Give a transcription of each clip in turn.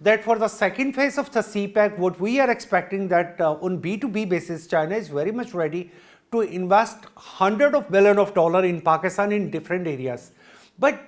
that for the second phase of the CPEC, what we are expecting that on B2B basis, China is very much ready to invest $100 of billion in Pakistan in different areas. But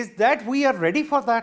is that we are ready for that?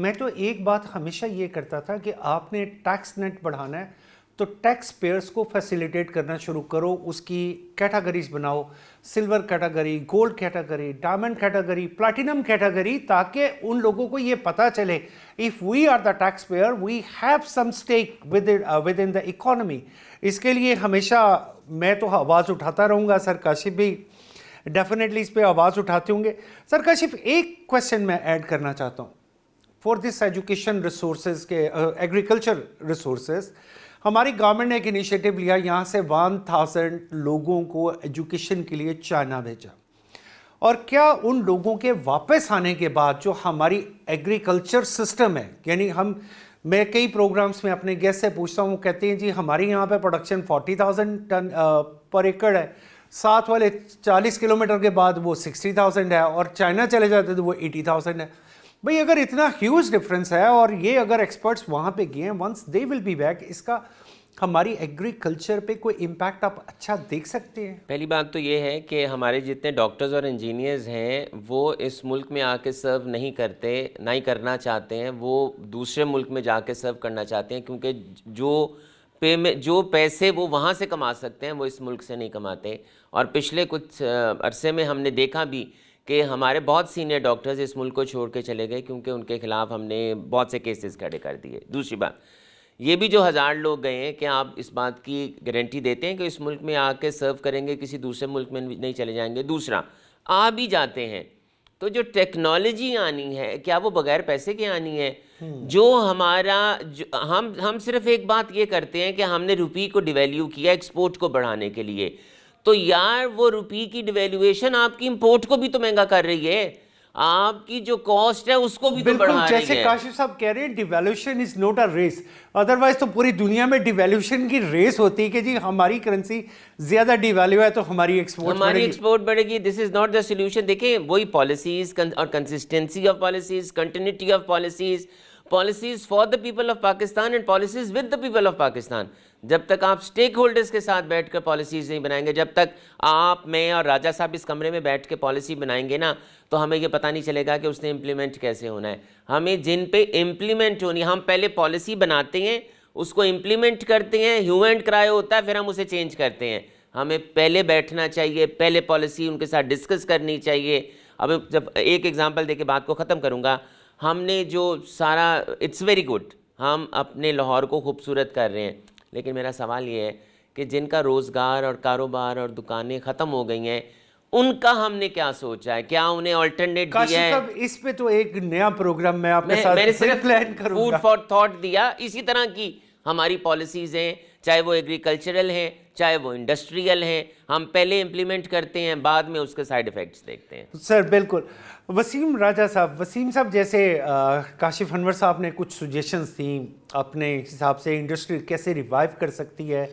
میں تو ایک بات ہمیشہ یہ کرتا تھا کہ آپ نے ٹیکس نیٹ بڑھانا ہے تو ٹیکس پیئرس کو فیسیلیٹیٹ کرنا شروع کرو, اس کی کیٹاگریز بناؤ, silver category, gold category, diamond category, platinum category, تاکہ ان لوگوں کو یہ پتہ چلے if we are the taxpayer we have some stake within the economy. اس کے لیے ہمیشہ میں تو آواز اٹھاتا رہوں گا, سر کاشف بھی ڈیفینیٹلی اس پہ آواز اٹھاتے ہوں گے. سر کاشف, ایک کویسچن میں ایڈ کرنا چاہتا ہوں فار دس ایجوکیشن ریسورسز کے ایگریکلچر ریسورسز. ہماری گورنمنٹ نے ایک انیشیٹو لیا, یہاں سے 1000 لوگوں کو ایجوکیشن کے لیے چائنا بھیجا, اور کیا ان لوگوں کے واپس آنے کے بعد جو ہماری ایگریکلچر سسٹم ہے, یعنی میں کئی پروگرامز میں اپنے گیسٹ سے پوچھتا ہوں, وہ کہتے ہیں جی ہماری یہاں پہ پروڈکشن 40,000 ٹن پر ایکڑ ہے, ساتھ والے 40 کلومیٹر کے بعد وہ 60,000 ہے, اور چائنا چلے جاتے تو وہ 80,000 ہے. بھئی اگر اتنا ہیوج ڈفرینس ہے, اور یہ اگر ایکسپرٹس وہاں پہ گئے ہیں, once they will be back, اس کا ہماری ایگریکلچر پہ کوئی امپیکٹ آپ اچھا دیکھ سکتے ہیں؟ پہلی بات تو یہ ہے کہ ہمارے جتنے ڈاکٹرز اور انجینئرز ہیں وہ اس ملک میں آ کے سرو نہیں کرتے, نہ ہی کرنا چاہتے ہیں, وہ دوسرے ملک میں جا کے سرو کرنا چاہتے ہیں, کیونکہ جو پیسے وہ وہاں سے کما سکتے ہیں وہ اس ملک سے نہیں کماتے. اور پچھلے کچھ عرصے میں ہم نے دیکھا بھی کہ ہمارے بہت سینئر ڈاکٹرز اس ملک کو چھوڑ کے چلے گئے, کیونکہ ان کے خلاف ہم نے بہت سے کیسز کھڑے کر دیے. دوسری بات یہ بھی جو 1000 لوگ گئے ہیں, کہ آپ اس بات کی گارنٹی دیتے ہیں کہ اس ملک میں آ کے سرو کریں گے, کسی دوسرے ملک میں نہیں چلے جائیں گے؟ دوسرا, آ بھی جاتے ہیں تو جو ٹیکنالوجی آنی ہے کیا وہ بغیر پیسے کے آنی ہے؟ جو ہم صرف ایک بات یہ کرتے ہیں کہ ہم نے روپی کو ڈیویلیو کیا ایکسپورٹ کو بڑھانے کے لیے, تو یار وہ روپی کی ڈیویلیویشن آپ کی امپورٹ کو بھی تو مہنگا کر رہی ہے, آپ کی جو کاسٹ ہے اس کو بھی تو بڑھا رہی ہے. جیسے کاشف صاحب کہہ رہے ہیں devaluation is not a race, otherwise تو پوری دنیا میں ڈیویلیوشن کی ریس ہوتی ہے کہ جی ہماری کرنسی زیادہ ڈیویلیو ہے تو ہماری ایکسپورٹ بڑھے گی. دس از ناٹ دا سولوشن. دیکھیں وہی پالیسیز اور consistency of policies, continuity of policies for the people of Pakistan and policies with the people of Pakistan. جب تک آپ اسٹیک ہولڈرز کے ساتھ بیٹھ کر پالیسیز نہیں بنائیں گے, جب تک آپ, میں اور راجہ صاحب اس کمرے میں بیٹھ کے پالیسی بنائیں گے نا, تو ہمیں یہ پتہ نہیں چلے گا کہ اس نے امپلیمنٹ کیسے ہونا ہے. ہمیں جن پہ امپلیمنٹ ہونی, ہم پہلے پالیسی بناتے ہیں, اس کو امپلیمنٹ کرتے ہیں, ہیو اینڈ کرائے ہوتا ہے, پھر ہم اسے چینج کرتے ہیں. ہمیں پہلے بیٹھنا چاہیے, پہلے پالیسی ان کے ساتھ ڈسکس کرنی چاہیے. اب جب ایک ایگزامپل دے کے بات کو ختم کروں گا, ہم نے جو سارا اٹس ویری گڈ, ہم اپنے لاہور کو خوبصورت کر رہے ہیں, لیکن میرا سوال یہ ہے کہ جن کا روزگار اور کاروبار اور دکانیں ختم ہو گئی ہیں, ان کا ہم نے کیا سوچا ہے؟ کیا انہیں آلٹرنیٹ دیا ہے؟ اس پہ تو ایک نیا پروگرام میں آپ کے ساتھ میں نے صرف پلان کروں گا. فوڈ فار تھاٹ دیا. اسی طرح کی ہماری پالیسیز ہیں, چاہے وہ ایگریکلچرل ہیں, چاہے وہ انڈسٹریل ہیں, ہم پہلے امپلیمنٹ کرتے ہیں, بعد میں اس کے سائیڈ ایفیکٹس دیکھتے ہیں. سر بالکل. وسیم راجہ صاحب, وسیم صاحب جیسے کاشف انور صاحب نے کچھ سجیشنز تھیں اپنے حساب سے انڈسٹری کیسے ریوائیو کر سکتی ہے.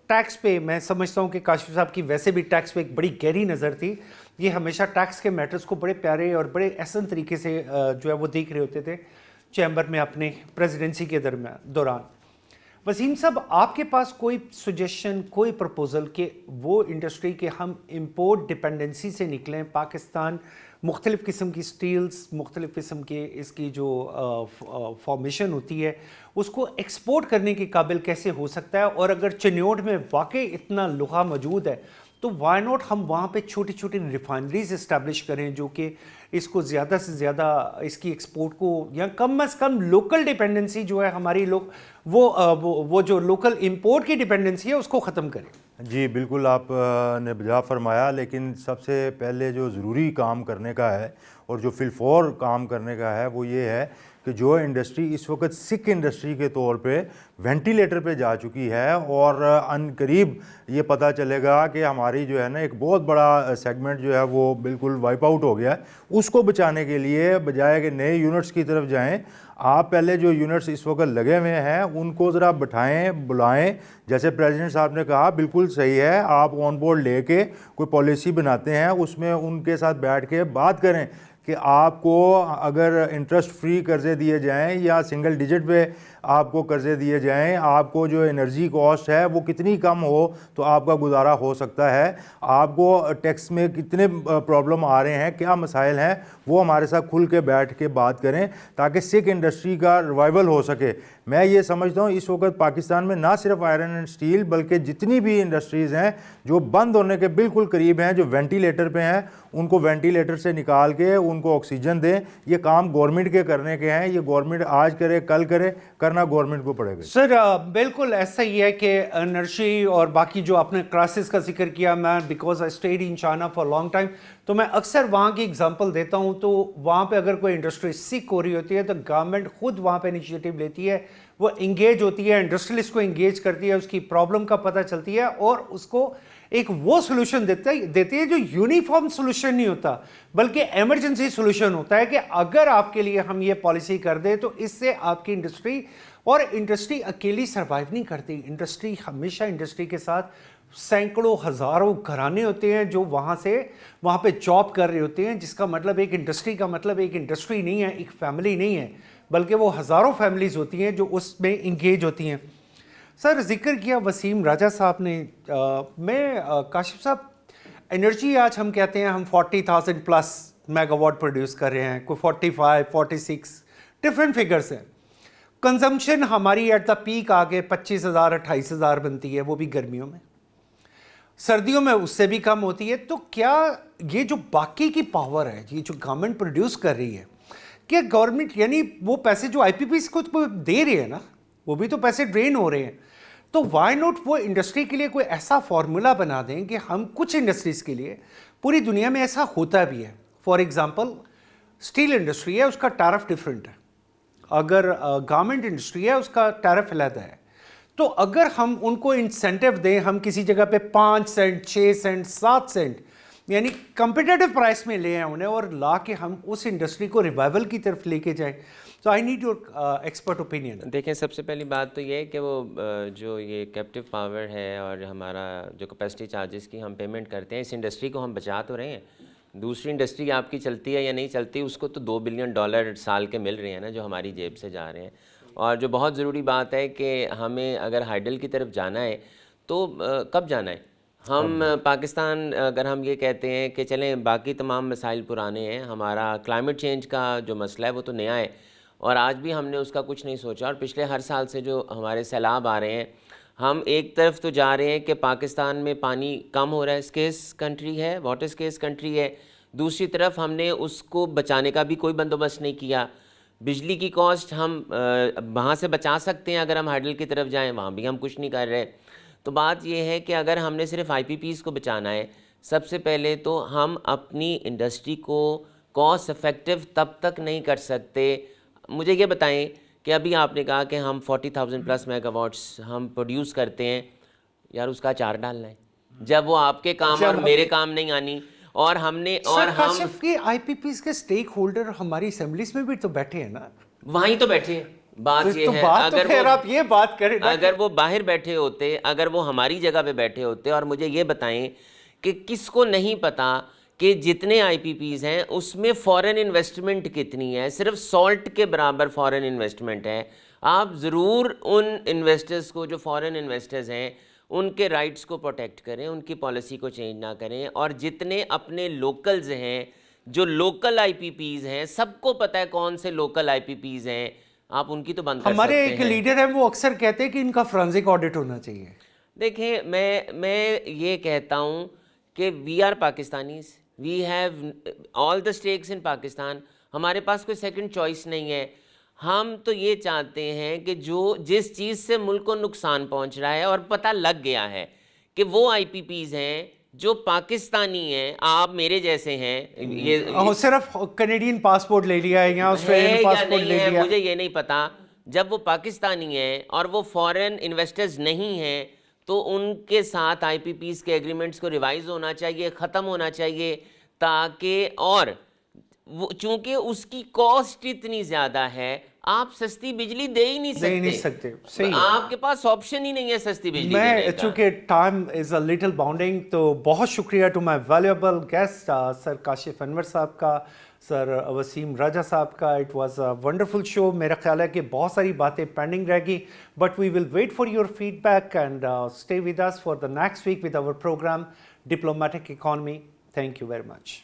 ٹیکس پہ میں سمجھتا ہوں کہ کاشف صاحب کی ویسے بھی ٹیکس پہ ایک بڑی گہری نظر تھی, یہ ہمیشہ ٹیکس کے میٹرز کو بڑے پیارے اور بڑے احسن طریقے سے جو ہے وہ دیکھ رہے ہوتے تھے چیمبر میں اپنے پریزیڈنسی کے دوران. وسیم صاحب, آپ کے پاس کوئی سجیشن, کوئی پرپوزل کہ وہ انڈسٹری کے ہم امپورٹ ڈپینڈنسی سے نکلیں, پاکستان مختلف قسم کی سٹیلز, مختلف قسم کے اس کی جو فارمیشن ہوتی ہے اس کو ایکسپورٹ کرنے کے قابل کیسے ہو سکتا ہے؟ اور اگر چنیوٹ میں واقعی اتنا لوہا موجود ہے تو وائی ناٹ ہم وہاں پہ چھوٹی چھوٹی ریفائنریز اسٹیبلش کریں جو کہ اس کو زیادہ سے زیادہ اس کی ایکسپورٹ کو, یا کم از کم لوکل ڈیپینڈنسی جو ہے ہماری وہ جو لوکل امپورٹ کی ڈیپینڈنسی ہے اس کو ختم کریں. جی بالکل, آپ نے بجا فرمایا, لیکن سب سے پہلے جو ضروری کام کرنے کا ہے اور جو فی الفور کام کرنے کا ہے وہ یہ ہے کہ جو انڈسٹری اس وقت سکھ انڈسٹری کے طور پہ وینٹیلیٹر پہ جا چکی ہے, اور ان قریب یہ پتہ چلے گا کہ ہماری جو ہے نا ایک بہت بڑا سیگمنٹ جو ہے وہ بالکل وائپ آؤٹ ہو گیا ہے, اس کو بچانے کے لیے بجائے کہ نئے یونٹس کی طرف جائیں, آپ پہلے جو یونٹس اس وقت لگے ہوئے ہیں ان کو ذرا بٹھائیں, بلائیں. جیسے پریزیڈنٹ صاحب نے کہا بالکل صحیح ہے, آپ آن بورڈ لے کے کوئی پالیسی بناتے ہیں, اس میں ان کے ساتھ بیٹھ کے بات کریں. کہ آپ کو اگر انٹرسٹ فری قرضے دیے جائیں یا سنگل ڈیجٹ پہ آپ کو قرضے دیے جائیں, آپ کو جو انرجی کاسٹ ہے وہ کتنی کم ہو تو آپ کا گزارا ہو سکتا ہے, آپ کو ٹیکس میں کتنے پرابلم آ رہے ہیں, کیا مسائل ہیں, وہ ہمارے ساتھ کھل کے بیٹھ کے بات کریں تاکہ سکھ انڈسٹری کا ریوائول ہو سکے. میں یہ سمجھتا ہوں اس وقت پاکستان میں نہ صرف آئرن اینڈ اسٹیل بلکہ جتنی بھی انڈسٹریز ہیں جو بند ہونے کے بالکل قریب ہیں, جو وینٹیلیٹر پہ ہیں, ان کو وینٹیلیٹر سے نکال کے ان کو آکسیجن دیں. یہ کام گورنمنٹ کے کرنے کے ہیں, یہ گورنمنٹ آج کرے کل کرے, کرنا گورنمنٹ کو پڑے گا. سر بالکل ایسا ہی ہے کہ انرجی اور باقی جو آپ نے کرائسس کا ذکر کیا, میں because I stayed in China for long time, تو میں اکثر وہاں کی اگزامپل دیتا ہوں. تو وہاں پہ اگر کوئی انڈسٹری سک ہو رہی ہوتی ہے تو گورنمنٹ خود وہاں پہ انیشیٹو لیتی ہے, وہ انگیج ہوتی ہے, انڈسٹریلسٹ کو انگیج کرتی ہے, اس کی پرابلم کا پتہ چلتی ہے اور اس کو ایک وہ سلوشن دیتی ہے جو یونیفارم سلوشن نہیں ہوتا بلکہ ایمرجنسی سلوشن ہوتا ہے کہ اگر آپ کے لیے ہم یہ پالیسی کر دیں تو اس سے آپ کی انڈسٹری, اور انڈسٹری اکیلی سروائیو نہیں کرتی, انڈسٹری ہمیشہ انڈسٹری کے ساتھ سینکڑوں ہزاروں گھرانے ہوتے ہیں جو وہاں پہ جاب کر رہے ہوتے ہیں, جس کا مطلب ایک انڈسٹری کا مطلب ایک انڈسٹری نہیں ہے, ایک فیملی نہیں ہے, بلکہ وہ ہزاروں فیملیز ہوتی ہیں جو اس میں انگیج ہوتی ہیں. سر ذکر کیا وسیم راجہ صاحب نے, میں کاشف صاحب, انرجی آج ہم کہتے ہیں ہم 40,000 پلس میگا واٹ پروڈیوس کر رہے ہیں, کوئی 45, 46 ڈفرینٹ فگرس ہیں. کنزمپشن ہماری ایٹ دا پیک آگے 25,000 28,000 بنتی ہے, وہ بھی گرمیوں میں, سردیوں میں اس سے بھی کم ہوتی ہے. تو کیا یہ جو باقی کی پاور ہے, یہ جو گورنمنٹ پروڈیوس کر رہی ہے, کیا گورنمنٹ یعنی وہ پیسے جو آئی پی پیز کو دے رہے ہیں نا, وہ بھی تو پیسے ڈرین ہو رہے ہیں, تو وائی ناٹ وہ انڈسٹری کے لیے کوئی ایسا فارمولا بنا دیں کہ ہم کچھ انڈسٹریز کے لیے, پوری دنیا میں ایسا ہوتا بھی ہے, فار ایگزامپل اسٹیل انڈسٹری ہے, اس کا ٹیرف ڈفرینٹ ہے, اگر گارمنٹ انڈسٹری ہے اس کا ٹیرف علیحدہ ہے. تو اگر ہم ان کو انسینٹیو دیں, ہم کسی جگہ پہ 5 سینٹ 6 سینٹ 7 سینٹ یعنی کمپیٹیٹو پرائس میں لے آئیں انہیں, اور لا کے ہم اس انڈسٹری کو ریوائول کی طرف لے کے جائیں. So I need your expert opinion. دیکھیں, سب سے پہلی بات تو یہ ہے کہ وہ جو یہ کیپٹیو پاور ہے اور ہمارا جو کیپیسٹی چارجز کی ہم پیمنٹ کرتے ہیں, اس انڈسٹری کو ہم بچا تو رہے ہیں. دوسری انڈسٹری آپ کی چلتی ہے یا نہیں چلتی, اس کو تو $2 بلین سال کے مل رہے ہیں نا, جو ہماری جیب سے جا رہے ہیں. اور جو بہت ضروری بات ہے کہ ہمیں اگر ہائیڈل کی طرف جانا ہے تو کب جانا ہے. ہم پاکستان, اگر ہم یہ کہتے ہیں کہ چلیں باقی تمام مسائل پرانے ہیں, ہمارا کلائمیٹ چینج کا جو مسئلہ ہے وہ تو نیا ہے اور آج بھی ہم نے اس کا کچھ نہیں سوچا, اور پچھلے ہر سال سے جو ہمارے سیلاب آ رہے ہیں, ہم ایک طرف تو جا رہے ہیں کہ پاکستان میں پانی کم ہو رہا ہے, اسکیس کنٹری ہے, واٹر اسکیس کنٹری ہے, دوسری طرف ہم نے اس کو بچانے کا بھی کوئی بندوبست نہیں کیا. بجلی کی کاسٹ ہم وہاں سے بچا سکتے ہیں اگر ہم ہائیڈل کی طرف جائیں, وہاں بھی ہم کچھ نہیں کر رہے. تو بات یہ ہے کہ اگر ہم نے صرف آئی پی پیز کو بچانا ہے, سب سے پہلے تو ہم اپنی انڈسٹری کو کاسٹ افیکٹو تب تک نہیں کر سکتے. مجھے یہ بتائیں کہ ابھی آپ نے کہا کہ ہم 40,000 پلس میگا واٹس ہم پروڈیوس کرتے ہیں, یار اس کا اچار ڈالنا ہے, جب وہ آپ کے کام اور میرے کام نہیں آنی. اور ہم نے اور ہم کے آئی پی پیز کے سٹیک ہولڈر ہماری اسمبلیز میں بھی تو بیٹھے ہیں نا, وہیں تو بیٹھے ہیں. بات یہ ہے اگر وہ باہر بیٹھے ہوتے, اگر وہ ہماری جگہ پہ بیٹھے ہوتے, اور مجھے یہ بتائیں کہ کس کو نہیں پتا کہ جتنے آئی پی پیز ہیں اس میں فورن انویسٹمنٹ کتنی ہے, صرف سالٹ کے برابر فورن انویسٹمنٹ ہے. آپ ضرور ان انویسٹرز کو, جو فورن انویسٹرز ہیں, ان کے رائٹس کو پروٹیکٹ کریں, ان کی پالیسی کو چینج نہ کریں. اور جتنے اپنے لوکلز ہیں, جو لوکل آئی پی پیز ہیں, سب کو پتہ ہے کون سے لوکل آئی پی پیز ہیں, آپ ان کی تو بند کر سکتے ہیں. ہمارے ایک لیڈر ہیں وہ اکثر کہتے ہیں کہ ان کا فرانزک آڈٹ ہونا چاہیے. دیکھیں, میں یہ کہتا ہوں کہ we are Pakistanis, we have all the stakes in Pakistan. ہمارے پاس کوئی سیکنڈ چوائس نہیں ہے. ہم تو یہ چاہتے ہیں کہ جس چیز سے ملک کو نقصان پہنچ رہا ہے اور پتہ لگ گیا ہے کہ وہ آئی پی پیز ہیں جو پاکستانی ہیں, آپ میرے جیسے ہیں, یہ صرف کینیڈین پاسپورٹ لے لیا ہے یا آسٹریلین پاسپورٹ لے لیا, مجھے یہ نہیں پتا. جب وہ پاکستانی ہیں اور وہ فورن انویسٹرز نہیں ہیں تو ان کے ساتھ آئی پی پیز کے ایگریمنٹس کو ریوائز ہونا چاہیے, ختم ہونا چاہیے, تاکہ اور چونکہ اس کی کاسٹ اتنی زیادہ ہے, آپ سستی بجلی دے ہی نہیں دے ہی نہیں سکتے. سکتے. صحیح. آپ کے پاس آپشن ہی نہیں ہے سستی بجلی دینے میں کا. چونکہ time is a little bounding تو بہت شکریہ ٹو مائی ویلیوبل گیسٹ سر کاشف انور صاحب کا, سر وسیم راجہ صاحب کا. اٹ واز اے ونڈرفل شو. میرا خیال ہے کہ بہت ساری باتیں پینڈنگ رہ گی, but we will wait for your feedback and stay with us for the next week with our program diplomatic economy. Thank you very much.